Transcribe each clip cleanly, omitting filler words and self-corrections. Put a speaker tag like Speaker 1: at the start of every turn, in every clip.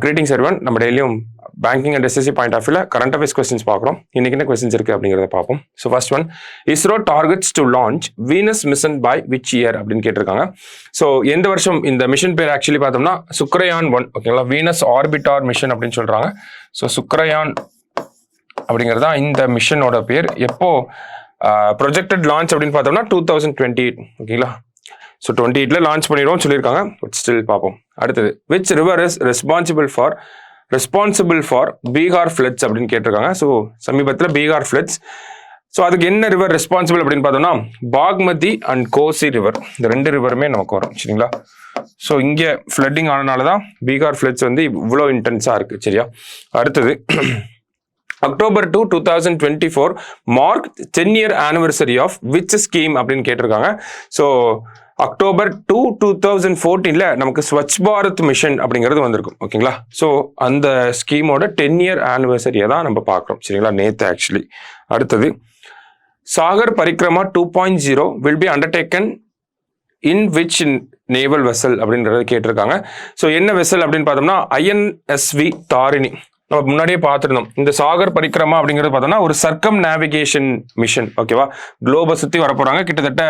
Speaker 1: Greetings everyone. நம்ம டெய்லியும் banking and SSC point of வியூல கரண்ட் அஃபேர்ஸ் கொஸ்டின்ஸ் பார்க்குறோம். இன்னைக்கு என்ன கொஸ்டின்ஸ் இருக்கு அப்படிங்கிறத பார்ப்போம். So first one, ISRO targets to launch Venus mission by which year அப்படின்னு கேட்டிருக்காங்க. ஸோ எந்த வருஷம் இந்த மிஷன் பேர் ஆக்சுவலி பார்த்தோம்னா சுக்ரயான் 1, ஓகேங்களா, வீனஸ் ஆர்பிட்டார் மிஷன் அப்படின்னு சொல்றாங்க. ஸோ சுக்ரயான் அப்படிங்கிறது தான் இந்த மிஷனோட பேர். எப்போ ப்ரொஜெக்டட் லான்ச் அப்படின்னு பார்த்தோம்னா 2028, ஓகேங்களா. ஸோ 28ல லான்ச் பண்ணிடுவோம் சொல்லியிருக்காங்க. பட் ஸ்டில் பார்ப்போம். அடுத்தது, which river is responsible for Bihar floods அப்படின்னு கேட்டிருக்காங்க. ஸோ சமீபத்தில் பீகார் ஃப்ளட்ஸ். ஸோ அதுக்கு என்ன ரிவர் ரெஸ்பான்சிபிள் அப்படின்னு பார்த்தோம்னா பாக்மதி அண்ட் கோசி ரிவர். இந்த 2 ரிவருமே நமக்கு வரும், சரிங்களா. ஸோ இங்கே ஃப்ளட்டிங் ஆனதுனால தான் பீகார் ஃப்ளட்ஸ் வந்து இவ்வளோ இன்டென்ஸாக இருக்கு, சரியா. அடுத்தது, October 2, 2024 mark 10-year anniversary of which scheme அப்படின்னு கேட்டிருக்காங்க. ஸோ October 2, 2014ல நமக்கு ஸ்வச் பாரத் மிஷன் அப்படிங்கிறது வந்திருக்கும், ஓகேங்களா. ஸோ அந்த ஸ்கீமோட 10-year anniversary தான் நம்ம பார்க்குறோம், சரிங்களா, நேற்று ஆக்சுவலி. அடுத்தது, Sagar Parikrama 2.0 will be undertaken in which naval vessel அப்படின்றத கேட்டிருக்காங்க. ஸோ என்ன வெசல் அப்படின்னு பார்த்தோம்னா INSV தாரிணி. நம்ம முன்னாடியே பார்த்துருந்தோம். இந்த சாகர் பரிக்ரமா அப்படிங்கிறது பார்த்தோம்னா ஒரு சர்க்கம் நேவிகேஷன் மிஷன், ஓகேவா. குளோபை சுற்றி வர போறாங்க. கிட்டத்தட்ட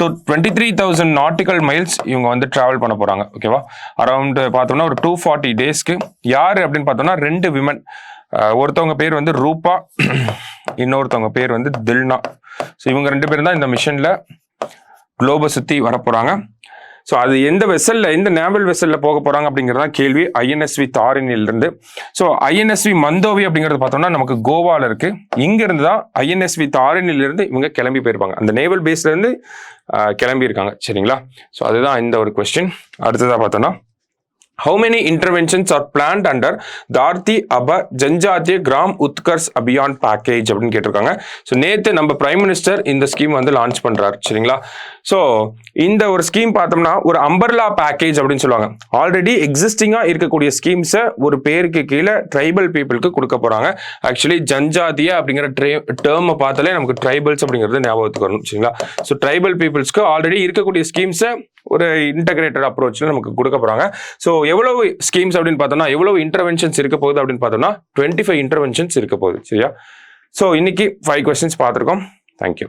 Speaker 1: 23,000 நாட்டிக்கல் மைல்ஸ் இவங்க வந்து டிராவல் பண்ண போறாங்க, ஓகேவா. அரௌண்ட் பார்த்தோம்னா ஒரு 240 டேஸ்க்கு. யாரு அப்படின்னு பார்த்தோம்னா 2 விமன். ஒருத்தவங்க பேர் வந்து ரூபா, இன்னொருத்தவங்க பேர் வந்து தில்னா. ஸோ இவங்க 2 பேரும் தான் இந்த மிஷன்ல குளோபை சுற்றி வர போறாங்க. ஸோ அது எந்த வெசல்ல, எந்த நேவல் வெசல்ல போக போறாங்க அப்படிங்கிறதான் கேள்வி. INSV தாரிணிலிருந்து. ஸோ INSV மந்தோவி அப்படிங்கிறது பார்த்தோம்னா நமக்கு கோவால இருக்கு. இங்க இருந்து தான் INSV தாரிணிலிருந்து இவங்க கிளம்பி போயிருப்பாங்க. அந்த நேவல் பேஸ்ல இருந்து கிளம்பி இருக்காங்க, சரிங்களா. ஸோ அதுதான் இந்த ஒரு கொஸ்டின். அடுத்ததா பார்த்தோம்னா, how many interventions are planned under Dharti அப ஜன்ஜாத்திய கிராம் உத்கர்ஷ் அபியான் பேக்கேஜ் அப்படின்னு கேட்டிருக்காங்க. ஸோ நேற்று நம்ம பிரைம் மினிஸ்டர் இந்த ஸ்கீம் வந்து லான்ச் பண்றாரு, சரிங்களா. ஸோ இந்த ஒரு ஸ்கீம் பார்த்தோம்னா ஒரு அம்பர்லா பேக்கேஜ் அப்படின்னு சொல்லுவாங்க. ஆல்ரெடி எக்ஸிஸ்டிங்கா இருக்கக்கூடிய ஸ்கீம்ஸை ஒரு பேருக்கு கீழே ட்ரைபல் பீப்புளுக்கு கொடுக்க போறாங்க. ஆக்சுவலி ஜன்ஜாத்திய அப்படிங்கிற டேர்மை பார்த்தாலே நமக்கு ட்ரைபல்ஸ் அப்படிங்கிறது ஞாபகத்துக்கு வரணும், சரிங்களா. ஸோ ட்ரைபல் பீப்புள்ஸ்க்கு ஆல்ரெடி இருக்கக்கூடிய ஸ்கீம்ஸை ஒரு இன்டகிரேட்டட் அப்ரோச்ல நமக்கு கொடுக்க போறாங்க. ஸோ எவ்வளவு ஸ்கீம்ஸ் அப்படின்னு பார்த்தோம்னா, எவ்வளவு இன்டர்வென்ஷன்ஸ் இருக்க போகுது அப்படின்னு பார்த்தோம்னா 25 இன்டர்வென்ஷன்ஸ் இருக்க போகுது, சரியா. ஸோ இன்னைக்கு 5 கொஸ்டின்ஸ் பார்த்துருக்கோம். தேங்க்யூ.